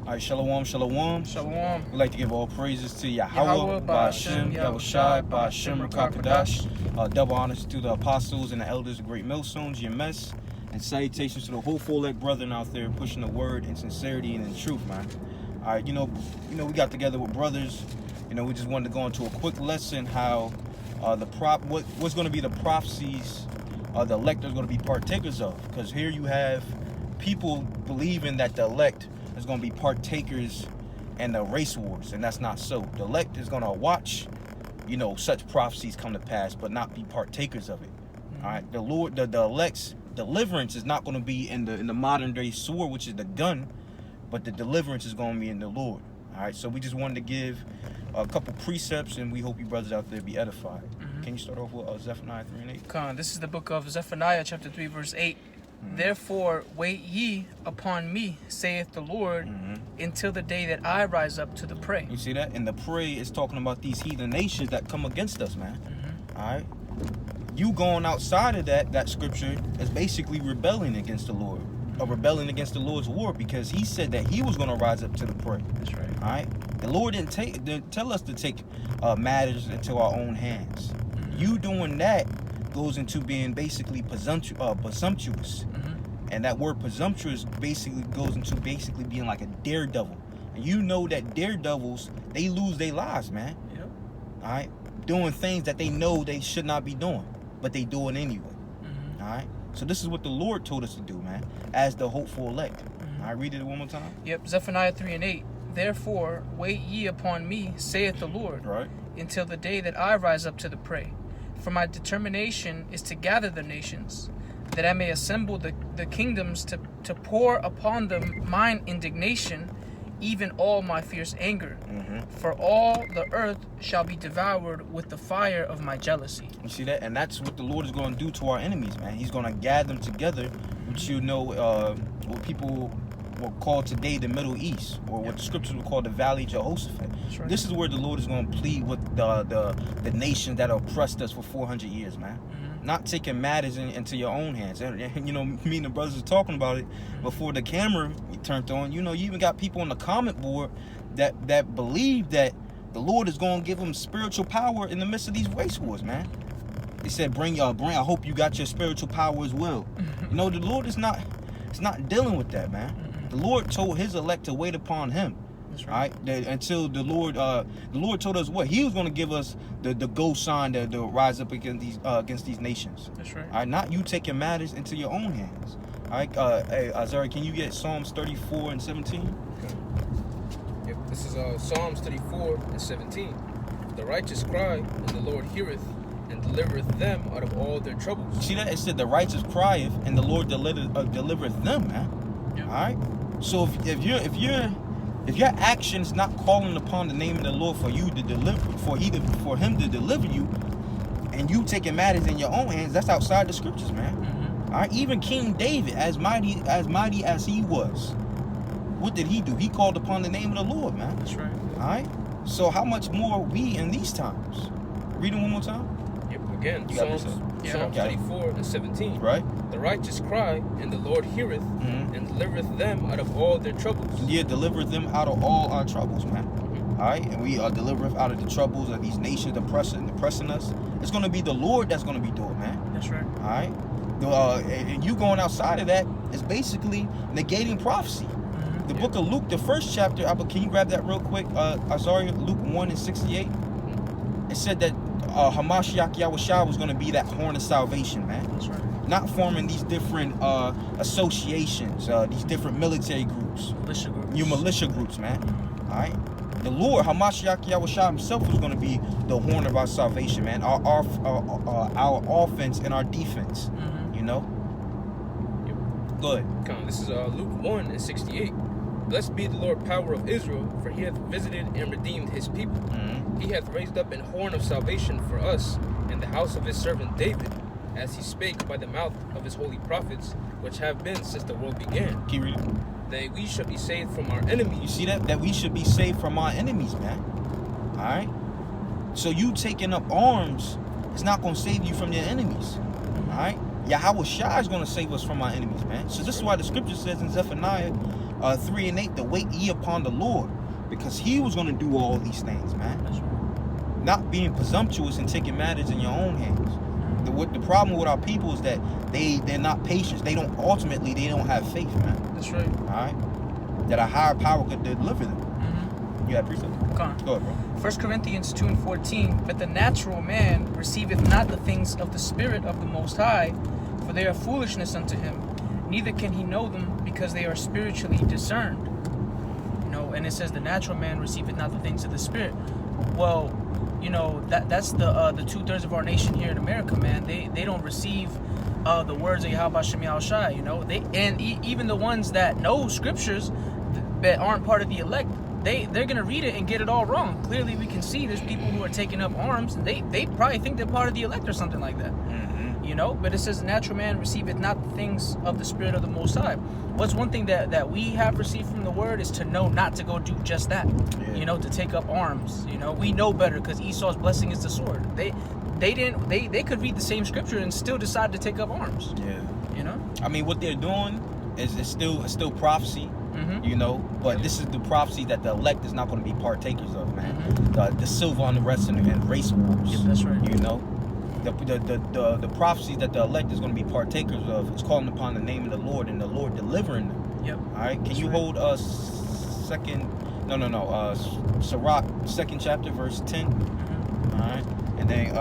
All right, shalom, shalom. Shalom. We'd like to give all praises to Yahweh, Ba'ashem, Yahushai, Ba'ashem, Rakakadash. Double honors to the apostles and the elders of Great Millstones, Yemes, and salutations to the whole full-leg brethren out there pushing the word in sincerity and in truth, man. All right, you know, we got together with brothers. You know, we just wanted to go into a quick lesson how what's going to be the prophecies the elect are going to be partakers of, because here you have people believing that the elect is going to be partakers in the race wars, and that's not so. The elect is going to watch, you know, such prophecies come to pass, but not be partakers of it. All right, the elect's deliverance is not going to be in the modern day sword, which is the gun, but the deliverance is going to be in the Lord. All right, so we just wanted to give a couple precepts, and we hope you brothers out there be edified. Can you start off with Zephaniah 3 and 8? Khan, this is the book of Zephaniah, chapter 3, verse 8. Therefore, wait ye upon me, saith the Lord, until the day that I rise up to the prey. You see that? And the prey is talking about these heathen nations that come against us, man. All right? You going outside of that scripture is basically rebelling against the Lord. Or rebelling against the Lord's word, because he said that he was going to rise up to the prey. That's right. All right? The Lord didn't tell us to take matters into our own hands. You doing that goes into being basically presumptuous. And that word presumptuous basically goes into being like a daredevil. And you know that daredevils, they lose their lives, man. Yep. All right? Doing things that they know they should not be doing, but they do it anyway. All right? So this is what the Lord told us to do, man, as the hopeful elect. I read it one more time. Yep, Zephaniah 3 and 8. Therefore, wait ye upon me, saith the Lord, Right. until the day that I rise up to the prey. For my determination is to gather the nations, that I may assemble the kingdoms to pour upon them mine indignation, even all my fierce anger. For all the earth shall be devoured with the fire of my jealousy. You see that? And that's what the Lord is going to do to our enemies, man. He's going to gather them together, which you know what people will call today the Middle East, or what the scriptures will call the Valley of Jehoshaphat. Right. This is where the Lord is going to plead with the nations that oppressed us for 400 years, man. Not taking matters into your own hands. And you know, me and the brothers were talking about it before the camera turned on. You know, you even got people on the comment board that believe that the Lord is going to give them spiritual power in the midst of these race wars, man. They said, bring. I hope you got your spiritual power as well. You know, the Lord is not dealing with that, man. The Lord told his elect to wait upon him. That's right. All right, until the Lord told us what he was going to give us the go sign to rise up against these nations. That's right. All right, not you taking matters into your own hands. All right, hey, Azari, can you get Psalms 34 and 17? Okay. Yep, this is Psalms 34 and 17. The righteous cry, and the Lord heareth, and delivereth them out of all their troubles. See that? It said the righteous crieth, and the Lord delivereth them, man. Yep. All right. So if your action is not calling upon the name of the Lord for you to deliver, for him to deliver you, and you taking matters in your own hands, that's outside the scriptures, man. All right. Even King David, as mighty as he was, what did he do? He called upon the name of the Lord, man. That's right. All right. So how much more we in these times? Read it one more time. Yep, again, You got Psalms this? Psalms Okay. 34 and 17. Right. The righteous cry, and the Lord heareth, and delivereth them out of all their troubles. Yeah, deliver them out of all our troubles, man. All right, and we deliver out of the troubles of these nations oppressing us. It's going to be the Lord that's going to be doing it, man. That's right. All right, and you going outside of that is basically negating prophecy. The book of Luke, the first chapter. Can you grab that real quick? Sorry, Luke 1 and 68. It said that Hamashiach Yahushua was going to be that horn of salvation, man. That's right. Not forming these different associations, these different military groups. Militia groups. Your militia groups, man. All right. The Lord, Hamashiach Yahushua himself, was going to be the horn of our salvation, man. Our offense and our defense. You know. Yep. Good. This is Luke 1 and 68. Blessed be the Lord power of Israel, for he hath visited and redeemed his people. He hath raised up an horn of salvation for us in the house of his servant David, as he spake by the mouth of his holy prophets, which have been since the world began. Keep reading. That we should be saved from our enemies. You see that? That we should be saved from our enemies, man. All right? So you taking up arms is not going to save you from your enemies. All right? Yahweh Shai is going to save us from our enemies, man. So this is why the scripture says in Zephaniah 3 and 8, to wait ye upon the Lord, because he was going to do all these things, man. That's right. Not being presumptuous and taking matters in your own hands. The problem with our people is that they're not patient. They don't have faith, man. That's right. All right? That a higher power could deliver them. You have precept? Go on. Go ahead, bro. 1 Corinthians 2 and 14. But the natural man receiveth not the things of the Spirit of the Most High, for they are foolishness unto him. Neither can he know them, because they are spiritually discerned. You know, and it says the natural man receiveth not the things of the Spirit. Well, you know, that's the 2/3 of our nation here in America, man. They don't receive the words of Yahweh Shem Yahushai, you know. Even the ones that know scriptures that aren't part of the elect, they're gonna read it and get it all wrong. Clearly, we can see there's people who are taking up arms, and they probably think they're part of the elect or something like that. You know, but it says the natural man receiveth not the things of the Spirit of the Most High. What's one thing that we have received from the word is to know not to go do just that. You know, to take up arms. You know, we know better because Esau's blessing is the sword. They could read the same scripture and still decide to take up arms. Yeah. You know, I mean, what they're doing is it's still prophecy. You know, but this is the prophecy that the elect is not going to be partakers of, man. The silver on the rest and race wars. Yeah, that's right. You know, the prophecy that the elect is going to be partakers of is calling upon the name of the Lord and the Lord delivering them. Yep. All right. Can you hold Sirach 2nd chapter verse 10? All right. And then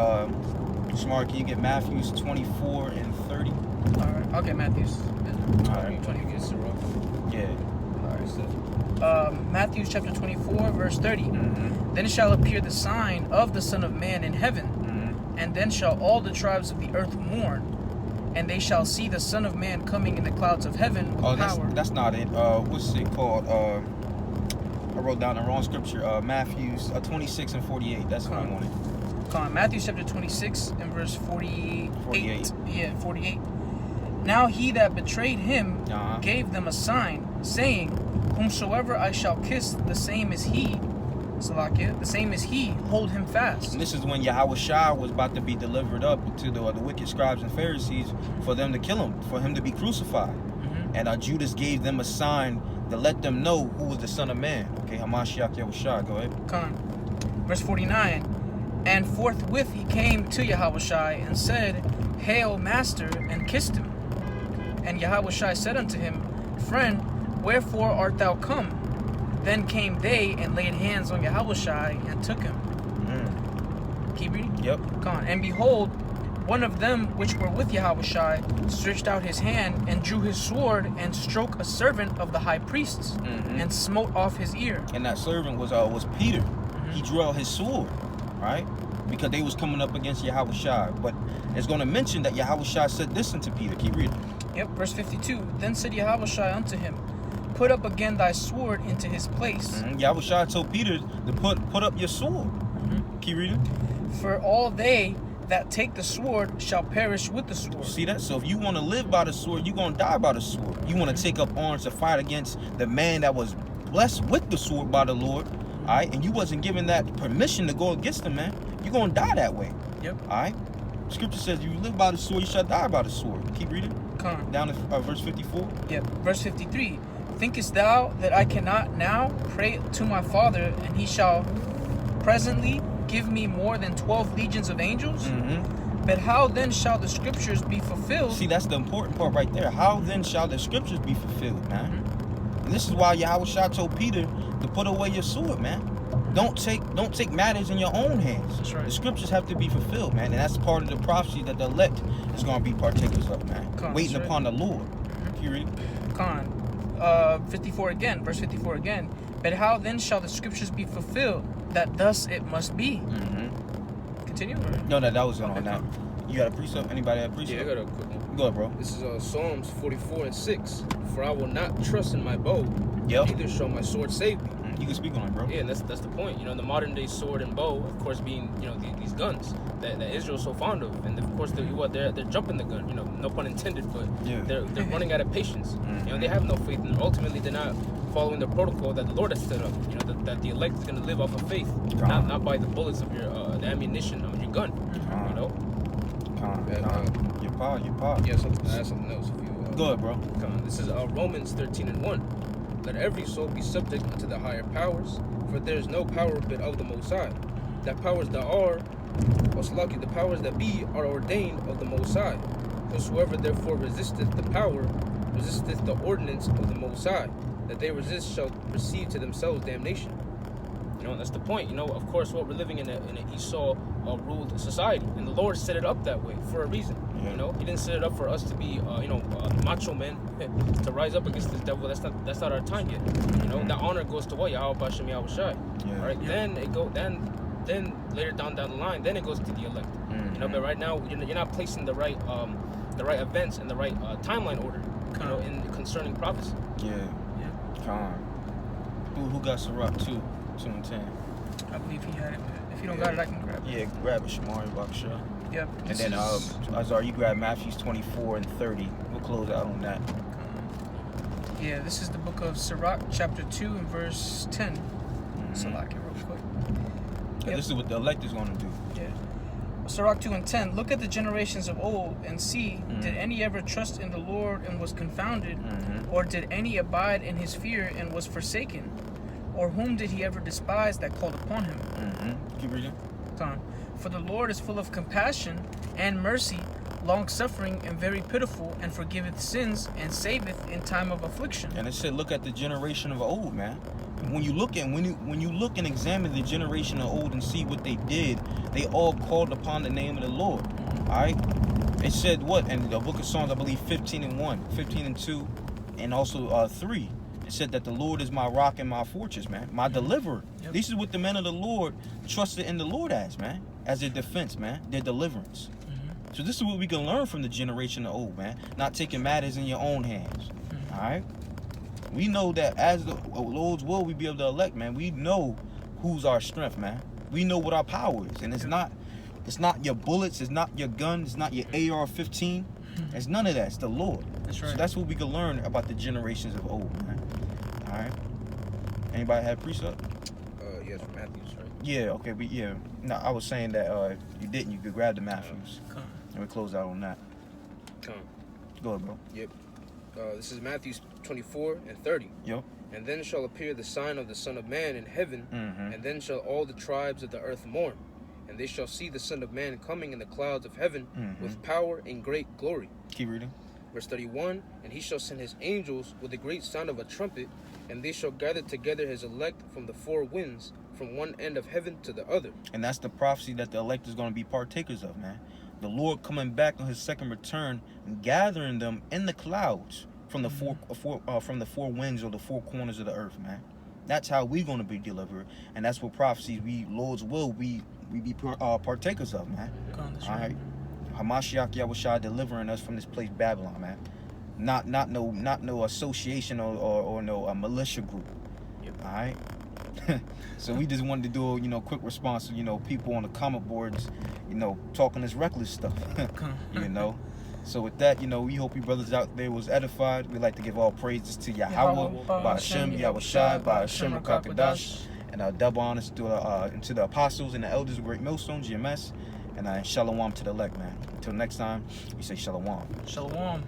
Smart, can you get Matthews 24 and 30? All right. I'll get Matthew's. All right. 20 against the rock. Yeah. Matthew chapter 24 verse 30. Then shall appear the sign of the Son of Man in heaven, and then shall all the tribes of the earth mourn, and they shall see the Son of Man coming in the clouds of heaven with power. That's not it. What's it called? I wrote down the wrong scripture. Matthews 26 and 48. That's what I wanted. Come on, Matthew chapter 26 and verse 48. Yeah, 48. Now he that betrayed him gave them a sign, saying, whomsoever I shall kiss, the same is he. Salakia, the same as he, hold him fast. And this is when Yahushua was about to be delivered up to the wicked scribes and Pharisees for them to kill him, for him to be crucified. And Judas gave them a sign to let them know who was the Son of Man. Okay, Hamashiach Yahushua, go ahead. Come on. Verse 49. And forthwith he came to Yahushua and said, Hail, Master, and kissed him. And Yahushua said unto him, Friend, wherefore art thou come? Then came they and laid hands on Yahushua and took him. Keep reading? Yep. Come on. And behold, one of them which were with Yahushua stretched out his hand and drew his sword and struck a servant of the high priests and smote off his ear. And that servant was Peter. He drew out his sword, right? Because they was coming up against Yahushua. But it's going to mention that Yahushua said this unto Peter. Keep reading. Yep, verse 52. Then said Yahushua unto him, Put up again thy sword into his place. Yahushua told Peter to put up your sword. Keep reading. For all they that take the sword shall perish with the sword. See that? So if you want to live by the sword, you're going to die by the sword. You want to take up arms to fight against the man that was blessed with the sword by the Lord, all right? And you wasn't given that permission to go against him, man. You're going to die that way. Yep. All right? Scripture says you live by the sword, you shall die by the sword. Keep reading. Come on. Down to verse 54. Yep. Verse 53. Thinkest thou that I cannot now pray to my Father, and he shall presently give me more than 12 legions of angels? But how then shall the scriptures be fulfilled? See, that's the important part right there. How then shall the scriptures be fulfilled, man? And this is why Yahushua told Peter to put away your sword, man. Don't take matters in your own hands. That's right. The scriptures have to be fulfilled, man, and that's part of the prophecy that the elect is going to be partakers of, man. Waiting upon the Lord. Keep reading. 54 again, verse 54 again. But how then shall the scriptures be fulfilled, that thus it must be? Continue? No, that was on that. You got a precept? Anybody have a precept? Yeah, I got a quick one. Go ahead, bro. This is Psalms 44 and 6. For I will not trust in my bow, neither shall my sword save me. You can speak on it, bro. Yeah, and that's the point. You know, the modern day sword and bow, of course, being, you know, these guns that Israel's so fond of, and of course they're jumping the gun. You know, no pun intended, but they're running out of patience. You know, they have no faith, and ultimately they're not following the protocol that the Lord has set up. You know, that the elect is going to live off of faith, not by the bullets of your the ammunition of your gun. You know. Your paw. Yeah, I have something else. If you go ahead, bro. This is Romans 13 and 1. let every soul be subject unto the higher powers, for there is no power but of the Most High. That powers that are, the powers that be are ordained of the Most High. Whosoever therefore resisteth the power, resisteth the ordinance of the Most High. That they resist shall receive to themselves damnation. You know, that's the point. You know, of course, what we're living in an Esau ruled society, and the Lord set it up that way for a reason. Yeah. You know, He didn't set it up for us to be, macho men to rise up against this devil. That's not our time yet. You know, the honor goes to what? Yahweh Bashem Yahweh Shai. Yeah. All right. Yeah. Then later down the line, then it goes to the elect. You know, but right now you're not placing the right events in the right timeline order. You know, in concerning prophecy. Yeah. Who got Sirach 2 and 10? I believe he had it. If you don't got it, I can grab it. Yeah, grab it, Shamari Baksha. Yep. And then Azar, you grab Matthews 24 and 30. We'll close out on that. Yeah, this is the book of Sirach, chapter 2 and verse 10. So like it real quick. Yeah, this is what the elect is going to do. Yeah. Sirach 2 and 10. Look at the generations of old and see, did any ever trust in the Lord and was confounded? Or did any abide in his fear and was forsaken? Or whom did he ever despise that called upon him? Keep reading. For the Lord is full of compassion and mercy, long-suffering and very pitiful, and forgiveth sins and saveth in time of affliction. And it said, look at the generation of old, man. When you look and examine the generation of old and see what they did, they all called upon the name of the Lord. All right. It said what in the book of Psalms, I believe 15 and 2, and also 3. It said that the Lord is my rock and my fortress, man, my deliverer. Yep. This is what the men of the Lord trusted in the Lord as, man, as their defense, man, their deliverance. So this is what we can learn from the generation of old, man. Not taking matters in your own hands. All right. We know that as the Lord's will, we be able to elect, man. We know who's our strength, man. We know what our power is, and it's not your bullets, it's not your gun, it's not your AR-15. It's none of that. It's the Lord. That's right. So that's what we can learn about the generations of old, man. All right. Anybody have precept? Yes, from Matthews, right? Yeah. Okay. No, I was saying that if you didn't, you could grab the Matthews, and we close out on that. Go ahead, bro. Yep. This is Matthew 24 and 30. Yep. And then shall appear the sign of the Son of Man in heaven, and then shall all the tribes of the earth mourn. And they shall see the Son of Man coming in the clouds of heaven with power and great glory. Keep reading. Verse 31, and he shall send his angels with a great sound of a trumpet, and they shall gather together his elect from the four winds, from one end of heaven to the other. And that's the prophecy that the elect is going to be partakers of, man. The Lord coming back on his second return and gathering them in the clouds from the four winds or the four corners of the earth, man. That's how we're going to be delivered, and that's what prophecies Lord's will we be partakers of, man. All right. Hamashiach Yahushua delivering us from this place Babylon, man. Not no association or no militia group. Yep. All right. So we just wanted to do a quick response to people on the comment boards, talking this reckless stuff. So with that, we hope you brothers out there was edified. We'd like to give all praises to Yahweh, Ba'ashem, Yahushai, Ba'ashem Rakakadash, and double honors to the apostles and the elders of Great Millstone, GMS, and shalom to the elect, man. Until next time, we say shalom. Shalom.